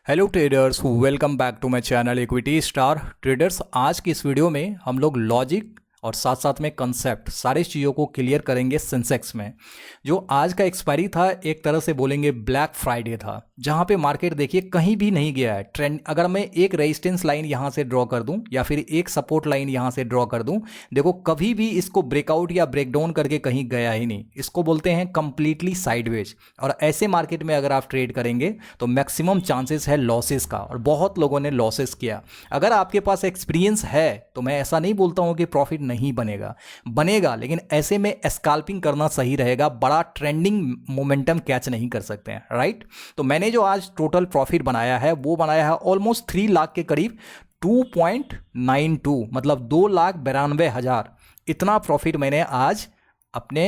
Hello traders, welcome back to my channel equity star traders. आज की इस video में हम लोग लॉजिक और साथ साथ में कंसेप्ट सारी चीज़ों को क्लियर करेंगे। सेंसेक्स में जो आज का एक्सपायरी था, एक तरह से बोलेंगे ब्लैक फ्राइडे था, जहां पे मार्केट देखिए कहीं भी नहीं गया है। ट्रेंड अगर मैं एक रेजिस्टेंस लाइन यहां से ड्रॉ कर दूं या फिर एक सपोर्ट लाइन यहां से ड्रॉ कर दूं, देखो कभी भी इसको ब्रेकआउट या ब्रेकडाउन करके कहीं गया ही नहीं। इसको बोलते हैं कंप्लीटली साइडवेज। और ऐसे मार्केट में अगर आप ट्रेड करेंगे तो मैक्सिमम चांसेस है लॉसेस का, और बहुत लोगों ने लॉसेस किया। अगर आपके पास एक्सपीरियंस है तो मैं ऐसा नहीं बोलता हूं कि प्रॉफिट नहीं बनेगा, लेकिन ऐसे में स्कैल्पिंग करना सही रहेगा। बड़ा ट्रेंडिंग मोमेंटम कैच नहीं कर सकते हैं, राइट। तो मैंने जो आज टोटल प्रॉफिट बनाया है वो बनाया है ऑलमोस्ट 3 लाख के करीब, 2.92 मतलब 2,92,000। इतना प्रॉफिट मैंने आज अपने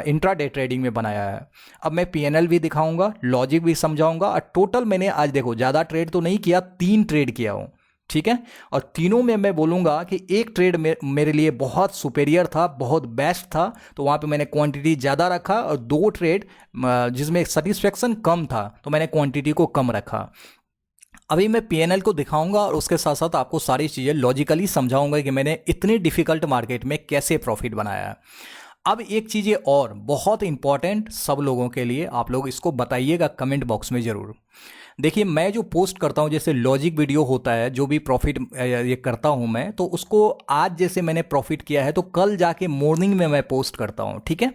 इंट्राडे ट्रेडिंग में बनाया है। अब मैं पीएनएल भी दिखाऊंगा, लॉजिक भी समझाऊंगा, और टोटल मैंने आज देखो ज़्यादा ट्रेड तो नहीं किया, 3 ट्रेड किया हूं, ठीक है। और तीनों में मैं बोलूंगा कि एक ट्रेड मेरे लिए बहुत सुपेरियर था, बहुत बेस्ट था, तो वहां पे मैंने क्वांटिटी ज़्यादा रखा, और 2 ट्रेड जिसमें सेटिस्फेक्शन कम था तो मैंने क्वांटिटी को कम रखा। अभी मैं पीएनएल को दिखाऊंगा और उसके साथ साथ आपको सारी चीज़ें लॉजिकली समझाऊंगा कि मैंने इतने डिफिकल्ट मार्केट में कैसे प्रॉफिट बनाया है। अब एक चीज़ और बहुत इंपॉर्टेंट सब लोगों के लिए, आप लोग इसको बताइएगा कमेंट बॉक्स में ज़रूर। देखिए, मैं जो पोस्ट करता हूँ, जैसे लॉजिक वीडियो होता है, जो भी प्रॉफिट ये करता हूँ मैं, तो उसको आज जैसे मैंने प्रॉफिट किया है तो कल जाके मॉर्निंग में मैं पोस्ट करता हूँ, ठीक है।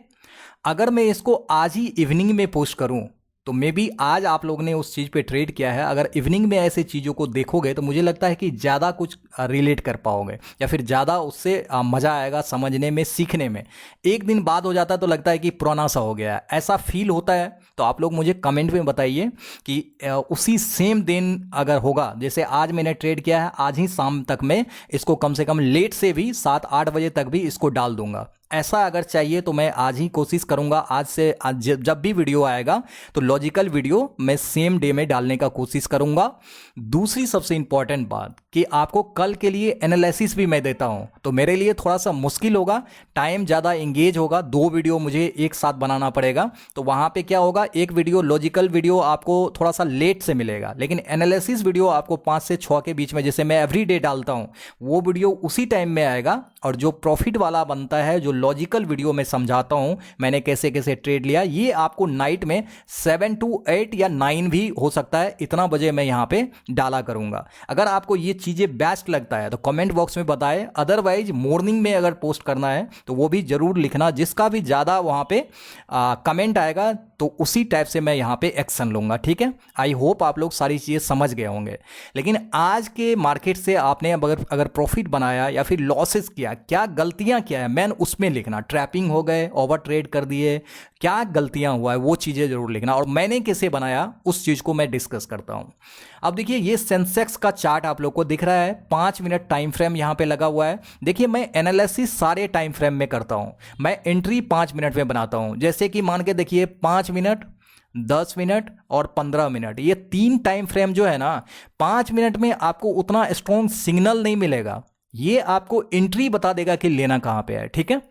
अगर मैं इसको आज ही इवनिंग में पोस्ट करूँ तो मे बी आज आप लोगों ने उस चीज़ पे ट्रेड किया है, अगर इवनिंग में ऐसे चीज़ों को देखोगे तो मुझे लगता है कि ज़्यादा कुछ रिलेट कर पाओगे, या फिर ज़्यादा उससे मज़ा आएगा समझने में, सीखने में। एक दिन बाद हो जाता है तो लगता है कि पुराना सा हो गया है, ऐसा फील होता है। तो आप लोग मुझे कमेंट में बताइए कि उसी सेम दिन अगर होगा, जैसे आज मैंने ट्रेड किया है, आज ही शाम तक मैं इसको कम से कम लेट से भी 7-8 बजे तक भी इसको डाल दूंगा। ऐसा अगर चाहिए तो मैं आज ही कोशिश करूंगा, आज से आज जब भी वीडियो आएगा तो लॉजिकल वीडियो मैं सेम डे में डालने का कोशिश करूंगा। दूसरी सबसे इंपॉर्टेंट बात कि आपको कल के लिए एनालिसिस भी मैं देता हूं, तो मेरे लिए थोड़ा सा मुश्किल होगा, टाइम ज़्यादा इंगेज होगा, 2 वीडियो मुझे एक साथ बनाना पड़ेगा। तो वहां पे क्या होगा, एक वीडियो लॉजिकल वीडियो आपको थोड़ा सा लेट से मिलेगा, लेकिन एनालिसिस वीडियो आपको 5 से 6 के बीच में, जैसे मैं एवरी डे डालता हूं, वो वीडियो उसी टाइम में आएगा। और जो प्रॉफिट वाला बनता है, जो लॉजिकल वीडियो में समझाता हूं मैंने कैसे कैसे ट्रेड लिया, ये आपको नाइट में 7 to 8 या 9 भी हो सकता है, इतना बजे मैं यहां पे डाला करूंगा। अगर आपको ये चीजें बेस्ट लगता है तो कमेंट बॉक्स में बताएं, अदरवाइज मॉर्निंग में अगर पोस्ट करना है तो वो भी जरूर लिखना, जिसका भी ज्यादा वहां पे कमेंट आएगा तो उसी टाइप से मैं यहां पे एक्शन लूंगा, ठीक है। आई होप आप लोग सारी चीजें समझ गए होंगे। लेकिन आज के मार्केट से आपने अगर प्रॉफिट बनाया या फिर लॉसेस किया, क्या गलतियां क्या है, मैन उसमें लिखना। ट्रैपिंग हो गए, ओवर ट्रेड कर दिए, क्या गलतियां हुआ है वो चीजें जरूर लिखना, और मैंने कैसे बनाया उस चीज को मैं डिस्कस करता हूं। अब देखिए, ये सेंसेक्स का चार्ट आप लोग को दिख रहा है, 5 मिनट टाइम फ्रेम यहां पे लगा हुआ है। देखिए, मैं एनालिसिस सारे टाइम फ्रेम में करता हूं, मैं एंट्री 5 मिनट में बनाता हूं। जैसे कि मान के देखिए 5 मिनट, 10 मिनट और 15 मिनट, ये 3 टाइम फ्रेम जो है ना, 5 मिनट में आपको उतना स्ट्रॉन्ग सिग्नल नहीं मिलेगा, ये आपको एंट्री बता देगा कि लेना कहां पे है, ठीक है।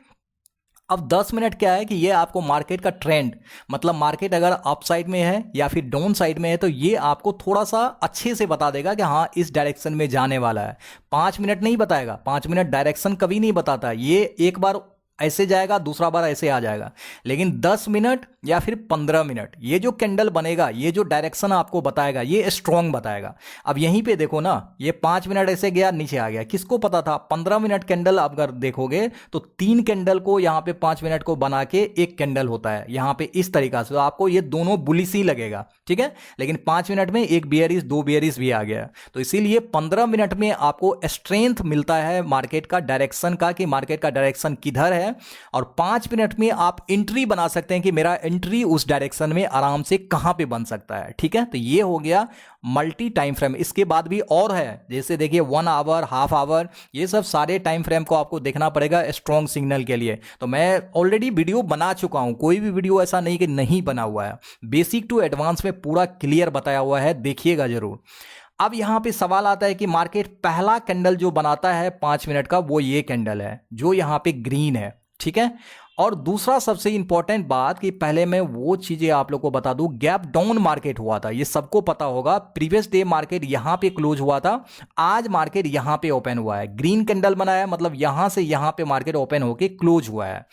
अब 10 मिनट क्या है कि ये आपको मार्केट का ट्रेंड, मतलब मार्केट अगर अप साइड में है या फिर डाउन साइड में है, तो ये आपको थोड़ा सा अच्छे से बता देगा कि हाँ इस डायरेक्शन में जाने वाला है। 5 मिनट नहीं बताएगा, 5 मिनट डायरेक्शन कभी नहीं बताता, ये एक बार ऐसे जाएगा, दूसरा बार ऐसे आ जाएगा। लेकिन 10 मिनट या फिर 15 मिनट ये जो कैंडल बनेगा, ये जो डायरेक्शन आपको बताएगा, ये स्ट्रॉन्ग बताएगा। अब यहीं पे देखो ना, ये 5 मिनट ऐसे गया, नीचे आ गया, किसको पता था। 15 मिनट कैंडल आप अगर देखोगे तो 3 कैंडल को यहाँ पे 5 मिनट को बना के एक कैंडल होता है यहाँ पे इस तरीका से, तो आपको ये दोनों बुलिश ही लगेगा, ठीक है। लेकिन 5 मिनट में एक बियरिश, 2 बियरिश भी आ गया, तो इसीलिए 15 मिनट में आपको स्ट्रेंथ मिलता है मार्केट का डायरेक्शन का, कि मार्केट का डायरेक्शन किधर है। और 5 मिनट में आप एंट्री बना सकते हैं कि मेरा एंट्री उस डायरेक्शन में आराम से कहां पे बन सकता है, ठीक है। तो ये हो गया मल्टी टाइम फ्रेम। इसके बाद भी और है, जैसे देखिए 1 आवर, हाफ आवर, ये सब सारे टाइम फ्रेम को आपको देखना पड़ेगा स्ट्रॉन्ग सिग्नल के लिए। तो मैं ऑलरेडी वीडियो बना चुका हूं, कोई भी वीडियो ऐसा नहीं कि नहीं बना हुआ है, बेसिक टू एडवांस में पूरा क्लियर बताया हुआ है, देखिएगा जरूर। अब यहां पे सवाल आता है कि मार्केट पहला कैंडल जो बनाता है 5 मिनट का, वो ये कैंडल है जो यहां पे ग्रीन है, ठीक है। और दूसरा सबसे इंपॉर्टेंट बात कि पहले मैं वो चीजें आप लोग को बता दूं, गैप डाउन मार्केट हुआ था, ये सबको पता होगा। प्रीवियस डे मार्केट यहां पे क्लोज हुआ था, आज मार्केट यहां पे ओपन हुआ है, ग्रीन कैंडल बनाया, मतलब यहां से यहां पे मार्केट ओपन होके क्लोज हुआ है।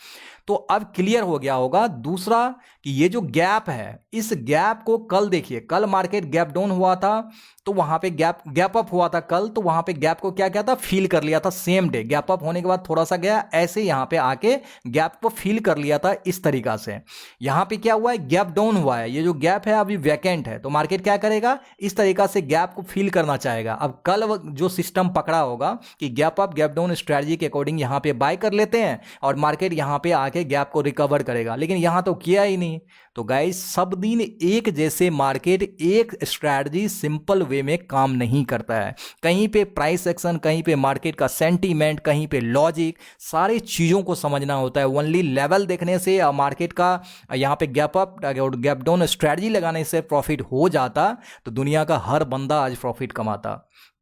तो अब क्लियर हो गया होगा। दूसरा कि ये जो गैप है, इस गैप को कल देखिए, कल मार्केट गैप डाउन हुआ था तो वहां पे गैप अप हुआ था कल, तो वहां पे गैप को क्या था, फील कर लिया था सेम डे। गैप अप होने के बाद थोड़ा सा गया, ऐसे यहां पे आके गैप को फील कर लिया था इस तरीका से। यहां पे क्या हुआ है, गैप डाउन हुआ है, ये जो गैप है अभी वैकेंट है, तो मार्केट क्या करेगा, इस तरीका से गैप को फील करना चाहेगा। अब कल जो सिस्टम पकड़ा होगा कि gap up gap down strategy के अकॉर्डिंग यहां पे बाय कर लेते हैं और मार्केट यहां पे आके गैप को रिकवर करेगा, लेकिन यहां तो किया ही नहीं। तो गाइस सब दिन एक जैसे मार्केट, एक स्ट्रैटेजी सिंपल वे में काम नहीं करता है। कहीं पे प्राइस एक्शन, कहीं पे मार्केट का सेंटीमेंट, कहीं पे लॉजिक, सारी चीजों को समझना होता है। ओनली लेवल देखने से मार्केट का यहां पे गैप अप और गैप डाउन स्ट्रैटेजी लगाने से प्रॉफिट हो जाता तो दुनिया का हर बंदा आज प्रॉफिट कमाता।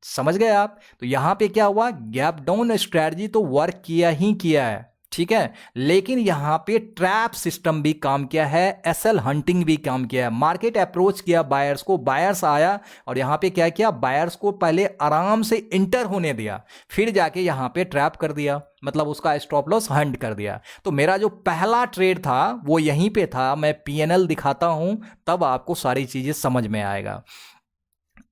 समझ गए आप? तो यहां पे क्या हुआ, गैप डाउन स्ट्रैटेजी तो वर्क किया ही किया है, ठीक है, लेकिन यहां पे ट्रैप सिस्टम भी काम किया है, एसएल हंटिंग भी काम किया है। मार्केट अप्रोच किया बायर्स को, बायर्स आया और यहां पे क्या किया, बायर्स को पहले आराम से इंटर होने दिया, फिर जाके यहां पे ट्रैप कर दिया, मतलब उसका स्टॉप लॉस हंट कर दिया। तो मेरा जो पहला ट्रेड था वो यहीं पे था। मैं पीएनएल दिखाता हूं तब आपको सारी चीजें समझ में आएगा।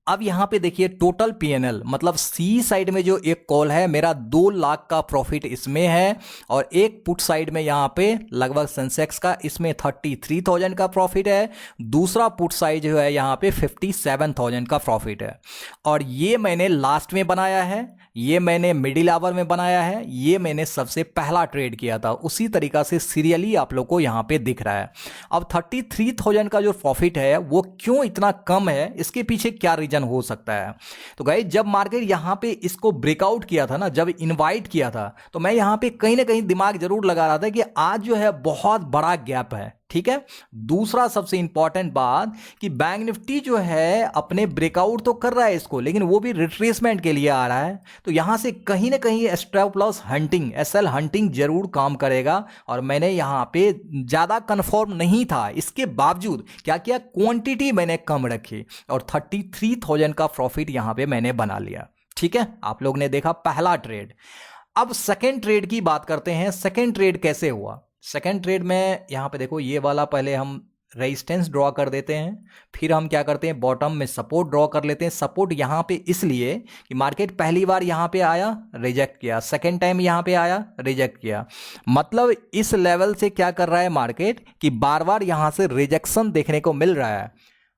अब यहां पे देखिए टोटल पीएनएल, मतलब सी साइड में जो एक कॉल है, मेरा 2 लाख का प्रॉफिट इसमें है, और एक पुट साइड में यहां पे लगभग सेंसेक्स का इसमें 33,000 का प्रॉफिट है, दूसरा पुट साइड जो है यहां पे 57,000 का प्रॉफिट है। और ये मैंने लास्ट में बनाया है, ये मैंने मिडिल आवर में बनाया है, ये मैंने सबसे पहला ट्रेड किया था, उसी तरीका से सीरियली आप लोग को यहां पे दिख रहा है। अब 33,000 का जो प्रॉफिट है वो क्यों इतना कम है, इसके पीछे क्या रीजन हो सकता है? तो गाइस जब मार्केट यहां पे इसको ब्रेकआउट किया था ना, जब इनवाइट किया था, तो मैं यहां पे कहीं ना कहीं दिमाग जरूर लगा रहा था कि आज जो है बहुत बड़ा गैप है, ठीक है। दूसरा सबसे इंपॉर्टेंट बात कि बैंक निफ्टी जो है अपने ब्रेकआउट तो कर रहा है इसको, लेकिन वो भी रिट्रेसमेंट के लिए आ रहा है, तो यहां से कहीं ना कहीं stop loss hunting, SL hunting जरूर काम करेगा। और मैंने यहां पे ज्यादा कंफर्म नहीं था, इसके बावजूद क्या किया, क्वांटिटी मैंने कम रखी और 33,000 का प्रॉफिट यहां पे मैंने बना लिया, ठीक है। आप लोग ने देखा पहला ट्रेड। अब सेकेंड ट्रेड की बात करते हैं। सेकेंड ट्रेड कैसे हुआ? सेकेंड ट्रेड में यहां पे देखो, ये वाला पहले हम रेजिस्टेंस ड्रॉ कर देते हैं, फिर हम क्या करते हैं, बॉटम में सपोर्ट ड्रॉ कर लेते हैं। सपोर्ट यहां पे इसलिए कि मार्केट पहली बार यहां पे आया, रिजेक्ट किया, सेकेंड टाइम यहां पे आया, रिजेक्ट किया, मतलब इस लेवल से क्या कर रहा है मार्केट कि बार बार यहां से रिजेक्शन देखने को मिल रहा है।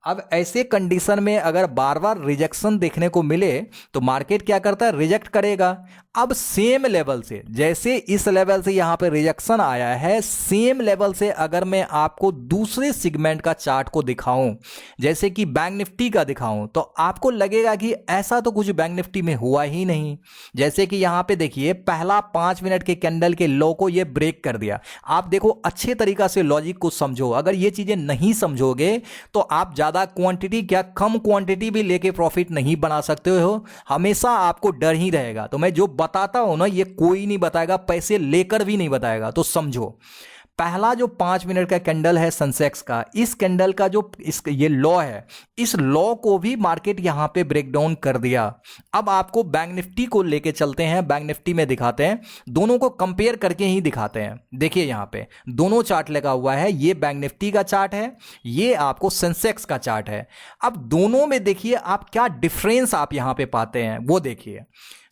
अब ऐसे कंडीशन में अगर बार बार रिजेक्शन देखने को मिले तो मार्केट क्या करता है, रिजेक्ट करेगा। अब सेम लेवल से, जैसे इस लेवल से यहां पे रिजेक्शन आया है, सेम लेवल से अगर मैं आपको दूसरे सेगमेंट का चार्ट को दिखाऊं, जैसे कि बैंक निफ्टी का दिखाऊं, तो आपको लगेगा कि ऐसा तो कुछ बैंक निफ्टी में हुआ ही नहीं। जैसे कि यहां पे देखिए, पहला 5 मिनट के कैंडल के लो को ये ब्रेक कर दिया। आप देखो अच्छे तरीका से लॉजिक को समझो, अगर ये चीजें नहीं समझोगे तो आप ज्यादा क्वांटिटी, क्या कम क्वांटिटी भी लेके प्रॉफिट नहीं बना सकते हो, हमेशा आपको डर ही रहेगा। तो मैं जो बताता हूं ना, ये कोई नहीं बताएगा, पैसे लेकर भी नहीं बताएगा। तो समझो, पहला जो 5 मिनट का कैंडल है सेंसेक्स का, इस कैंडल का जो ये लॉ है, इस लॉ को भी मार्केट यहां पे ब्रेक डाउन कर दिया। अब आपको बैंक निफ्टी को लेके चलते हैं, बैंक निफ्टी में दिखाते हैं, दोनों को कंपेयर करके ही दिखाते हैं। देखिए यहां पे दोनों चार्ट लगा हुआ है, ये बैंक निफ्टी का चार्ट है, ये आपको सेंसेक्स का चार्ट है। अब दोनों में देखिए आप क्या डिफरेंस आप यहां पे पाते हैं वो देखिए।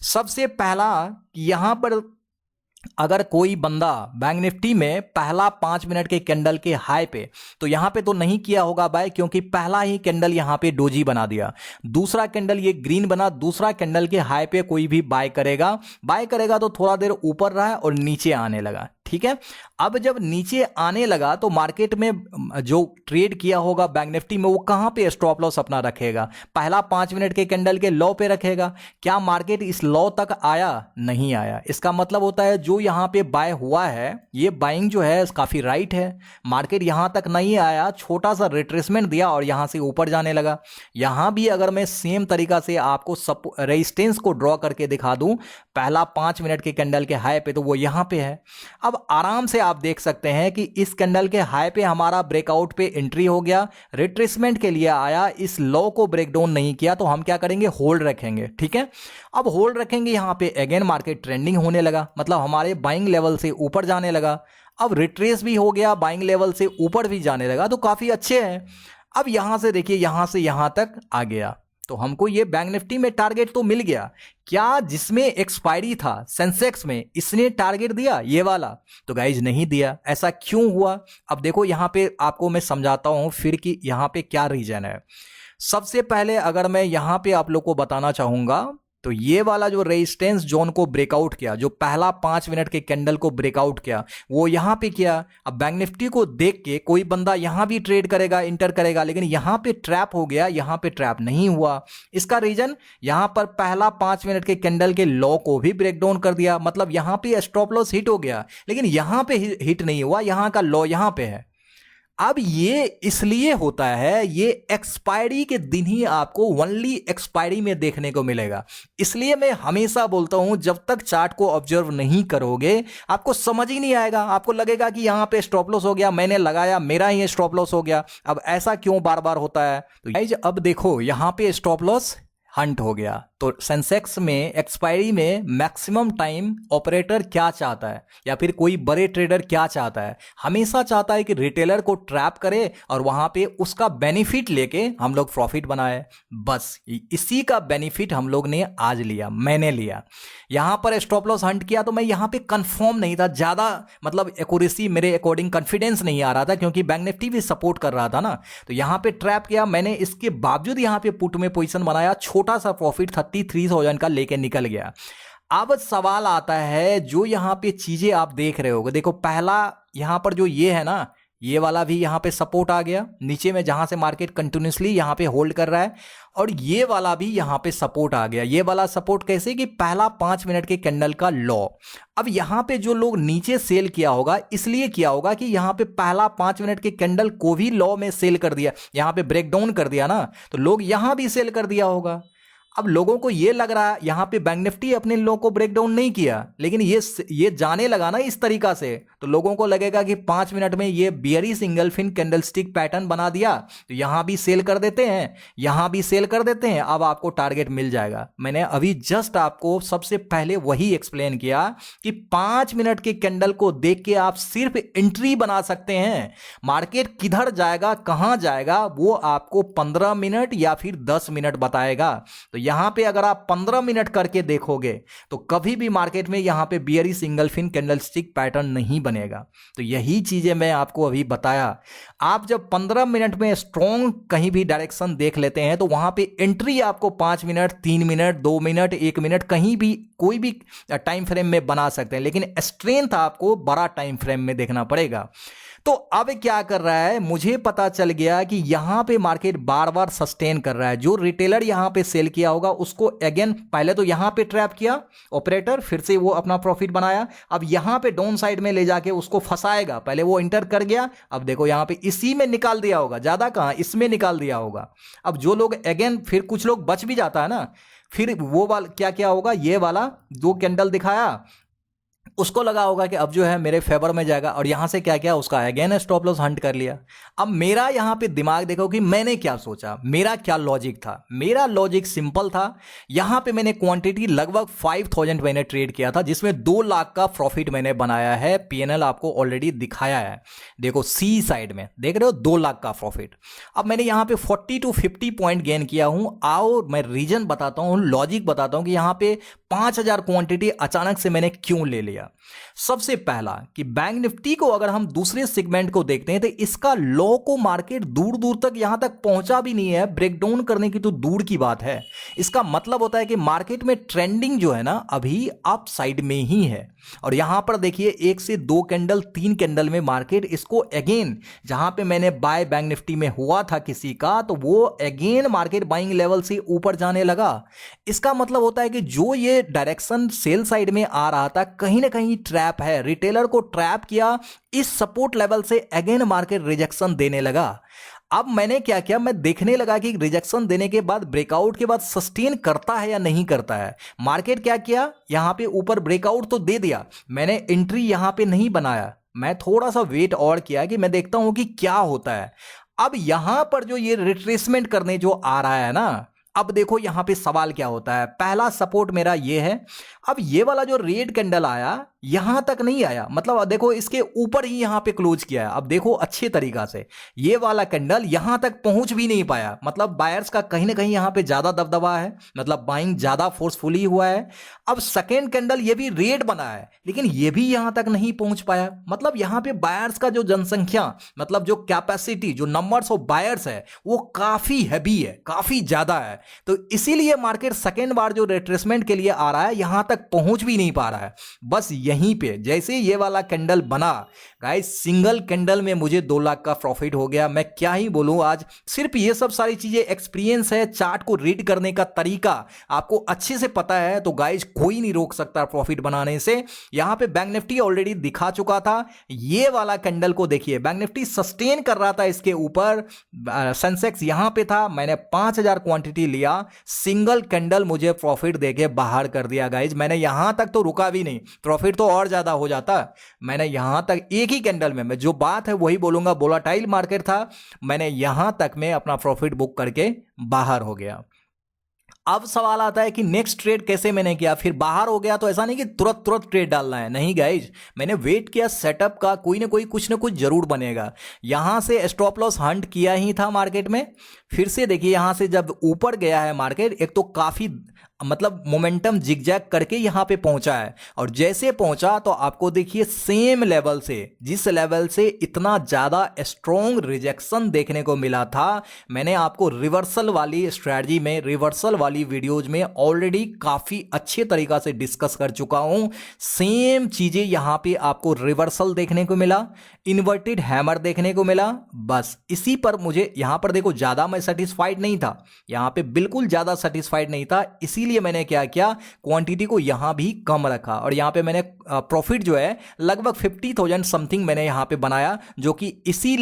सबसे पहला, यहां पर अगर कोई बंदा बैंक निफ्टी में पहला 5 मिनट के कैंडल के हाई पे, तो यहां पे तो नहीं किया होगा बाय, क्योंकि पहला ही कैंडल यहां पे डोजी बना दिया, दूसरा कैंडल ये ग्रीन बना, दूसरा कैंडल के हाई पे कोई भी बाय करेगा, तो थोड़ा देर ऊपर रहा और नीचे आने लगा, ठीक है। अब जब नीचे आने लगा तो मार्केट में जो ट्रेड किया होगा बैंक निफ्टी में, वो कहां पे स्टॉप लॉस अपना रखेगा, पहला 5 मिनट के कैंडल के लो पे रखेगा। क्या मार्केट इस लो तक आया? नहीं आया। इसका मतलब होता है जो यहां पे बाय हुआ है, ये बाइंग जो है काफी राइट है, मार्केट यहां तक नहीं आया, छोटा सा रिट्रेसमेंट दिया और यहां से ऊपर जाने लगा। यहां भी अगर मैं सेम तरीका से आपको रेजिस्टेंस को ड्रॉ करके दिखा दूं, पहला 5 मिनट के कैंडल के हाई पे, तो वो यहां पे है। अब आराम से आप देख सकते हैं कि इस कैंडल के हाई पे हमारा ब्रेकआउट पे एंट्री हो गया, रिट्रेसमेंट के लिए आया, इस लो को ब्रेक डाउन नहीं किया तो हम क्या करेंगे, होल्ड रखेंगे। ठीक है, अब होल्ड रखेंगे, यहां पे अगेन मार्केट ट्रेंडिंग होने लगा, मतलब हमारे बाइंग लेवल से ऊपर जाने लगा। अब रिट्रेस भी हो गया, बाइंग लेवल से ऊपर भी जाने लगा, तो काफी अच्छे हैं। अब यहां से देखिए, यहां से यहां तक आ गया, तो हमको ये बैंक निफ्टी में टारगेट तो मिल गया। क्या जिसमें एक्सपायरी था सेंसेक्स में, इसने टारगेट दिया ये वाला? तो गाइज नहीं दिया। ऐसा क्यों हुआ? अब देखो यहां पे आपको मैं समझाता हूं फिर कि यहां पे क्या रीजन है। सबसे पहले अगर मैं यहां पे आप लोग को बताना चाहूंगा, तो ये वाला जो रेजिस्टेंस जोन को ब्रेकआउट किया, जो पहला 5 मिनट के कैंडल को ब्रेकआउट किया, वो यहां पे किया। अब बैंक निफ्टी को देख के कोई बंदा यहां भी ट्रेड करेगा, इंटर करेगा, लेकिन यहां पे ट्रैप हो गया, यहां पे ट्रैप नहीं हुआ। इसका रीजन, यहां पर पहला 5 मिनट के कैंडल के लो को भी ब्रेक डाउन कर दिया, मतलब यहां पे स्टॉप लॉस हिट हो गया, लेकिन यहां पे हिट नहीं हुआ, यहां का लो यहां पे है। अब ये इसलिए होता है, ये एक्सपायरी के दिन ही आपको ओनली एक्सपायरी में देखने को मिलेगा। इसलिए मैं हमेशा बोलता हूं, जब तक चार्ट को ऑब्जर्व नहीं करोगे आपको समझ ही नहीं आएगा। आपको लगेगा कि यहां पे स्टॉप लॉस हो गया, मैंने लगाया, मेरा ही स्टॉप लॉस हो गया। अब ऐसा क्यों बार बार होता है? तो गाइस अब देखो, यहां पे स्टॉप लॉस हंट हो गया। तो सेंसेक्स में एक्सपायरी में मैक्सिमम टाइम ऑपरेटर क्या चाहता है, या फिर कोई बड़े ट्रेडर क्या चाहता है? हमेशा चाहता है कि रिटेलर को ट्रैप करे और वहां पे उसका बेनिफिट लेके हम लोग प्रॉफिट बनाए। बस इसी का बेनिफिट हम लोग ने आज लिया, मैंने लिया। यहां पर स्टॉप लॉस हंट किया, तो मैं यहां पे कंफर्म नहीं था, ज्यादा मतलब एक्यूरेसी मेरे अकॉर्डिंग कॉन्फिडेंस नहीं आ रहा था, क्योंकि बैंक निफ्टी भी सपोर्ट कर रहा था ना। तो यहां पे ट्रैप किया मैंने, इसके बावजूद यहां पे पुट में पोजीशन बनाया, छोटा सा प्रॉफिट 33,000 का लेके निकल गया। अब सवाल आता है, जो यहां पे चीजें आप देख रहे होगे, देखो पहला यहां पर जो ये है ना, ये वाला भी यहां पे सपोर्ट आ गया नीचे में, जहां से मार्केट कंटिन्यूसली यहां पे होल्ड कर रहा है, और ये वाला भी यहां पे सपोर्ट आ गया। ये वाला सपोर्ट कैसे कि पहला 5 मिनट के कैंडल का लो। अब यहां पे जो लोग नीचे सेल किया होगा, इसलिए किया होगा कि यहां पे पहला 5 मिनट के कैंडल को भी लो में सेल कर दिया, यहां पे ब्रेक डाउन कर दिया ना, तो लोग यहां भी सेल कर दिया होगा। अब लोगों को ये लग रहा है यहां पे बैंक निफ्टी अपने लो को ब्रेक डाउन नहीं किया, लेकिन ये जाने लगा ना इस तरीका से, तो लोगों को लगेगा कि 5 मिनट में ये बियरी सिंगल फिन कैंडलस्टिक पैटर्न बना दिया, तो यहां भी सेल कर देते हैं, यहां भी सेल कर देते हैं, अब आपको टारगेट मिल जाएगा। मैंने अभी जस्ट आपको सबसे पहले वही एक्सप्लेन किया कि 5 मिनट के कैंडल को देख के आप सिर्फ एंट्री बना सकते हैं। मार्केट किधर जाएगा, कहां जाएगा, वो आपको 15 मिनट या फिर 10 मिनट बताएगा। तो यहां पे अगर आप 15 मिनट करके देखोगे, तो कभी भी मार्केट में यहां पे बियरी सिंगल फिन कैंडलस्टिक पैटर्न नहीं बनेगा। तो यही चीजें मैं आपको अभी बताया। आप जब 15 मिनट में स्ट्रॉन्ग कहीं भी डायरेक्शन देख लेते हैं, तो वहां पे एंट्री आपको 5 मिनट, 3 मिनट, 2 मिनट, 1 मिनट, कहीं भी कोई भी टाइम फ्रेम में बना सकते हैं, लेकिन स्ट्रेंथ आपको बड़ा टाइम फ्रेम में देखना पड़ेगा। तो अब क्या कर रहा है, मुझे पता चल गया कि यहां पे मार्केट बार बार सस्टेन कर रहा है। जो रिटेलर यहां पे सेल किया होगा, उसको अगेन पहले तो यहां पे ट्रैप किया ऑपरेटर, फिर से वो अपना प्रॉफिट बनाया, अब यहां पे डाउन साइड में ले जाके उसको फंसाएगा। पहले वो इंटर कर गया, अब देखो यहां पे इसी में निकाल दिया होगा, ज्यादा कहां, इसमें निकाल दिया होगा। अब जो लोग अगेन, फिर कुछ लोग बच भी जाता है ना, फिर वो वाला क्या क्या होगा, ये वाला दो कैंडल दिखाया, उसको लगा होगा कि अब जो है मेरे फेवर में जाएगा, और यहां से क्या किया, उसका अगेन स्टॉप लॉस हंट कर लिया। अब मेरा यहां पे दिमाग देखो कि मैंने क्या सोचा, मेरा क्या लॉजिक था। मेरा लॉजिक सिंपल था, यहां पे मैंने क्वांटिटी लगभग 5000 मैंने ट्रेड किया था, जिसमें 2 लाख का प्रॉफिट मैंने बनाया है। पीएनएल आपको ऑलरेडी दिखाया है, देखो सी साइड में देख रहे हो, 2 लाख का प्रॉफिट। अब मैंने यहां पे 40 to 50 पॉइंट गेन किया हूं। आओ मैं रीजन बताता हूं, लॉजिक बताता हूं कि यहां पे 5000 क्वांटिटी अचानक से मैंने क्यों ले लिया। सबसे पहला कि बैंक निफ्टी को अगर हम दूसरे सेगमेंट को देखते हैं, तो इसका लो को मार्केट दूर दूर तक यहां तक पहुंचा भी नहीं है, ब्रेकडाउन करने की तो दूर की बात है। इसका मतलब होता है कि मार्केट में ट्रेंडिंग जो है ना, अभी अप साइड में ही है। और यहां पर देखिए 1 से 2 कैंडल, 3 कैंडल में मार्केट इसको अगेन, जहां पे मैंने बाय बैंक निफ्टी में हुआ था किसी का, तो वो अगेन मार्केट बाइंग लेवल से ऊपर जाने लगा। इसका मतलब होता है कि जो ये डायरेक्शन सेल साइड में आ रहा था, कहीं ना कहीं ट्रैप है। रिटेलर को ट्रैप किया, इस सपोर्ट लेवल से अगेन मार्केट रिजेक्शन देने लगा। अब मैंने क्या किया, मैं देखने लगा कि रिजेक्शन देने के बाद ब्रेकआउट के बाद सस्टेन करता है या नहीं करता है। मार्केट क्या किया, यहां पे ऊपर ब्रेकआउट तो दे दिया, मैंने एंट्री यहां पे नहीं बनाया, मैं थोड़ा सा वेट और किया कि मैं देखता हूं कि क्या होता है। अब यहां पर जो ये रिट्रेसमेंट करने जो आ रहा है ना, अब देखो यहां पे सवाल क्या होता है। पहला सपोर्ट मेरा ये है, अब ये वाला जो रेड कैंडल आया यहां तक नहीं आया, मतलब देखो इसके ऊपर ही यहां पे क्लोज किया है। अब देखो अच्छे तरीका से ये वाला कैंडल यहां तक पहुंच भी नहीं पाया, मतलब बायर्स का कहीं ना कहीं यहां पे ज्यादा दबदबा है, मतलब बाइंग ज्यादा फोर्सफुली हुआ है। अब सेकेंड कैंडल ये भी रेड बना है, लेकिन ये भी यहां तक नहीं पहुंच पाया, मतलब यहां पे बायर्स का जो जनसंख्या, मतलब जो कैपेसिटी, जो नंबर्स ऑफ बायर्स है वो काफी हैवी है, काफी ज्यादा है। तो इसीलिए मार्केट सेकेंड बार जो रिट्रेसमेंट के लिए आ रहा है यहां तक पहुंच भी नहीं पा रहा है। बस यहीं पे जैसे ये वाला कैंडल बना गाइस, सिंगल कैंडल में मुझे 2 लाख का प्रॉफिट हो गया। मैं क्या ही बोलूं, आज सिर्फ ये सब सारी चीजें एक्सपीरियंस है, चार्ट को रीड करने का तरीका आपको अच्छे से पता है, तो गाइस कोई नहीं रोक सकता प्रॉफिट बनाने से। यहां पे बैंक निफ्टी ऑलरेडी दिखा चुका था, ये वाला कैंडल को देखिए, बैंक निफ्टी सस्टेन कर रहा था इसके ऊपर, सेंसेक्स यहां पे था, मैंने 5000 क्वांटिटी लिया, सिंगल कैंडल मुझे प्रॉफिट देके बाहर कर दिया गाइज। मैंने यहां तक तो रुका भी नहीं, प्रॉफिट तो और ज्यादा हो जाता। मैंने यहां तक एक ही कैंडल में, मैं जो बात है वही बोलूंगा, वोलाटाइल मार्केट था, मैंने यहां तक में अपना प्रॉफिट बुक करके बाहर हो गया। अब सवाल आता है कि नेक्स्ट ट्रेड कैसे मैंने किया, फिर बाहर हो गया तो ऐसा नहीं कि तुरंत तुरंत ट्रेड डालना है, नहीं गाइज, मैंने वेट किया सेटअप का, कोई ना कोई कुछ ना कुछ जरूर बनेगा। यहां से स्टॉप लॉस हंट किया ही था मार्केट में, फिर से देखिए यहां से जब ऊपर गया है मार्केट, एक तो काफी मतलब मोमेंटम जिगजैग करके यहां पे पहुंचा है, और जैसे पहुंचा तो आपको देखिए सेम लेवल से, जिस लेवल से इतना ज्यादा स्ट्रॉन्ग रिजेक्शन देखने को मिला था, मैंने आपको रिवर्सल वाली स्ट्रेटजी में, रिवर्सल वाली वीडियोज में ऑलरेडी काफी अच्छे तरीका से डिस्कस कर चुका हूं। सेम चीजें यहां पे आपको रिवर्सल देखने को मिला, इन्वर्टेड हैमर देखने को मिला, बस इसी पर मुझे यहां पर देखो ज्यादा मैं सेटिस्फाइड नहीं था, यहां पे बिल्कुल ज्यादा सेटिस्फाइड नहीं था, इसीलिए मैंने क्या किया, क्वांटिटी को यहां भी कम रखा, और यहां पे मैंने प्रॉफिट जो है लगभग 50,000 समथिंग मैंने यहां पे बनाया, जो कि इसी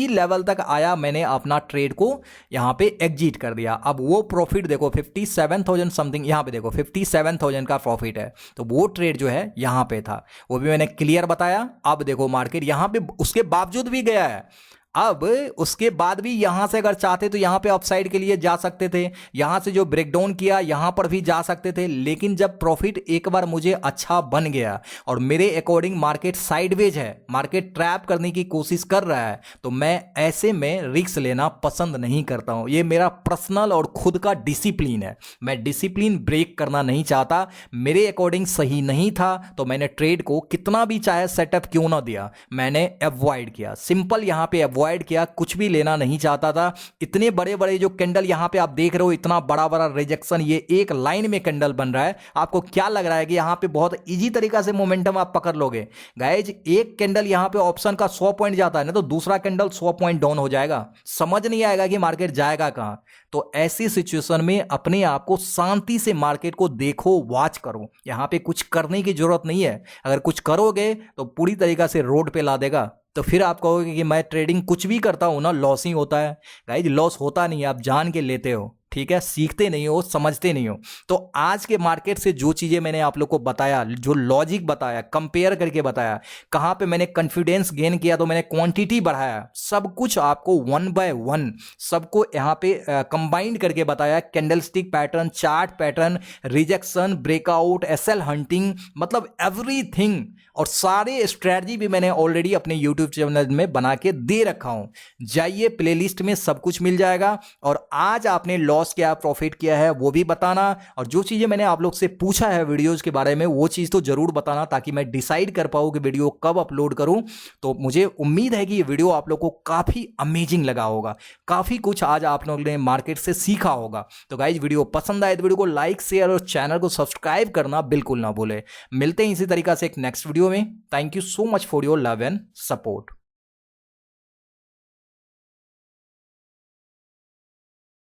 लेवल तक आया, मैंने अपना ट्रेड को यहां पे एग्जिट कर दिया। अब वो प्रॉफिट देखो 57,000 समथिंग, यहां पे देखो 57,000 का प्रॉफिट है, तो वो ट्रेड जो है यहां पे था, वो भी मैंने क्लियर बताया। अब देखो मार्केट यहां पे उसके बावजूद भी गया है, अब उसके बाद भी यहां से अगर चाहते तो यहां पे अपसाइड के लिए जा सकते थे, यहां से जो ब्रेकडाउन किया यहां पर भी जा सकते थे, लेकिन जब प्रॉफिट एक बार मुझे अच्छा बन गया और मेरे अकॉर्डिंग मार्केट साइडवेज है, मार्केट ट्रैप करने की कोशिश कर रहा है, तो मैं ऐसे में रिस्क लेना पसंद नहीं करता हूं। ये मेरा पर्सनल और खुद का डिसिप्लिन है, मैं डिसिप्लिन ब्रेक करना नहीं चाहता, मेरे अकॉर्डिंग सही नहीं था तो मैंने ट्रेड को कितना भी चाहे सेटअप क्यों ना दिया, मैंने अवॉइड किया, सिंपल यहां पे अवॉइड किया, कुछ भी लेना नहीं चाहता था। इतने बड़े बड़े जो कैंडल यहां पे आप देख रहे हो, इतना बड़ा बड़ा रिजेक्शन, ये एक लाइन में कैंडल बन रहा है, आपको क्या लग रहा है कि यहां पे बहुत इजी तरीका से मोमेंटम आप पकड़ लोगे? गाइज एक कैंडल यहां पे ऑप्शन का 100 पॉइंट जाता है ना, तो दूसरा कैंडल 100 पॉइंट डाउन हो जाएगा, समझ नहीं आएगा कि मार्केट जाएगा कहां। तो ऐसी सिचुएशन में अपने आप को शांति से मार्केट को देखो, वॉच करो, यहां पे कुछ करने की जरूरत नहीं है, अगर कुछ करोगे तो पूरी तरीका से रोड पे ला देगा, तो फिर आप कहोगे कि मैं ट्रेडिंग कुछ भी करता हूं ना लॉस ही होता है। गाइज लॉस होता नहीं है, आप जान के लेते हो, ठीक है, सीखते नहीं हो, समझते नहीं हो। तो आज के मार्केट से जो चीजें मैंने आप लोग को बताया, जो लॉजिक बताया, कंपेयर करके बताया, कहां पे मैंने कॉन्फिडेंस गेन किया तो मैंने क्वांटिटी बढ़ाया, सब कुछ आपको 1 बाय 1 सबको यहां पे कंबाइंड करके बताया। Candlestick pattern, chart pattern, rejection, breakout, SL hunting, मतलब एवरीथिंग, और सारे स्ट्रेटजी भी मैंने ऑलरेडी अपने यूट्यूब चैनल में बना के दे रखा हूं, जाइए प्लेलिस्ट में सब कुछ मिल जाएगा। और आज आपने लॉस क्या, प्रॉफिट क्या है वो भी बताना, और जो चीजें मैंने आप लोग से पूछा है वीडियोस के बारे में वो चीज तो जरूर बताना, ताकि मैं डिसाइड कर पाऊं कि वीडियो कब अपलोड करूं। तो मुझे उम्मीद है कि ये वीडियो आप लोग को काफी अमेजिंग लगा होगा, काफी कुछ आज आप लोगों ने मार्केट से सीखा होगा। तो गाइज वीडियो पसंद आए तो वीडियो को लाइक, शेयर और चैनल को सब्सक्राइब करना बिल्कुल ना भूले। मिलते हैं इसी तरीका से एक नेक्स्ट वीडियो में। Thank you so much for your love and support.